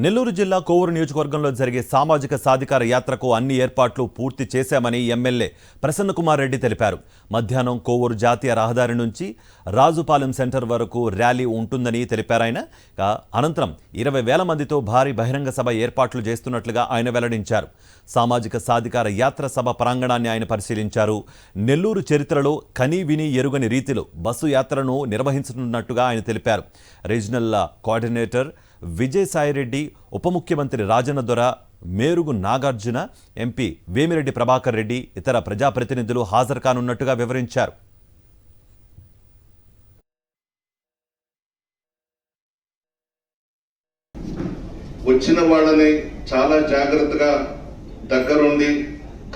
నెల్లూరు జిల్లా కోవూరు నియోజకవర్గంలో జరిగే సామాజిక సాధికార యాత్రకు అన్ని ఏర్పాట్లు పూర్తి చేశామని ఎమ్మెల్యే ప్రసన్నకుమార్ రెడ్డి తెలిపారు. మధ్యాహ్నం కోవూరు జాతీయ రహదారి నుంచి రాజుపాలెం సెంటర్ వరకు ర్యాలీ ఉంటుందని తెలిపారాయన. అనంతరం 20,000 మందితో భారీ బహిరంగ సభ ఏర్పాట్లు చేస్తున్నట్లుగా ఆయన వెల్లడించారు. సామాజిక సాధికార యాత్ర సభ ప్రాంగణాన్ని ఆయన పరిశీలించారు. నెల్లూరు చరిత్రలో కనీ విని ఎరుగని రీతిలో బస్సు యాత్రను నిర్వహించనున్నట్టుగా ఆయన తెలిపారు. రీజనల్ కోఆర్డినేటర్ విజయసాయిరెడ్డి, ఉప ముఖ్యమంత్రి రాజన్న దొర, మేరుగు నాగార్జున, ఎంపీ వేమిరెడ్డి ప్రభాకర్ రెడ్డి, ఇతర ప్రజాప్రతినిధులు హాజరు కానున్నట్టుగా వివరించారు. వచ్చిన వాళ్ళని చాలా జాగ్రత్తగా దగ్గరుండి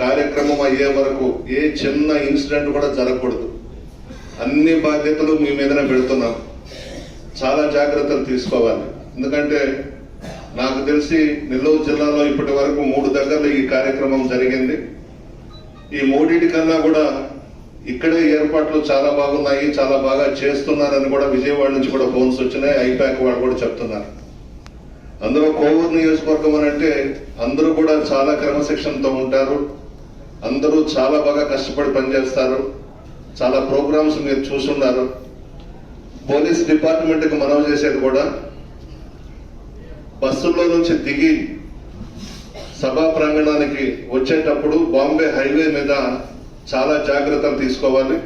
కార్యక్రమం అయ్యే వరకు ఏ చిన్న ఇన్సిడెంట్ కూడా జరగకూడదు. అన్ని బాధ్యతలు మీ మీదనే పెడుతున్నాం. చాలా జాగ్రత్తలు తీసుకోవాలి. ఎందుకంటే నాకు తెలిసి నెల్లూరు జిల్లాలో ఇప్పటి వరకు 3 దగ్గరలో ఈ కార్యక్రమం జరిగింది. ఈ 3 కన్నా కూడా ఇక్కడే ఏర్పాట్లు చాలా బాగున్నాయి, చాలా బాగా చేస్తున్నారని కూడా విజయవాడ నుంచి కూడా ఫోన్స్ వచ్చినాయి. ఐపాక్ వాళ్ళు కూడా చెప్తున్నారు. అందులో కోవూరు నియోజకవర్గం అని అంటే అందరూ కూడా చాలా క్రమశిక్షణతో ఉంటారు. అందరూ చాలా బాగా కష్టపడి పనిచేస్తారు. చాలా ప్రోగ్రామ్స్ మీరు చూసున్నారు. పోలీస్ డిపార్ట్మెంట్కి మనవి చేసేది కూడా బస్సుల్లో నుంచి దిగి సభా ప్రాంగణానికి వచ్చేటప్పుడు బాంబే హైవే మీద చాలా జాగ్రత్తలు తీసుకోవాలి.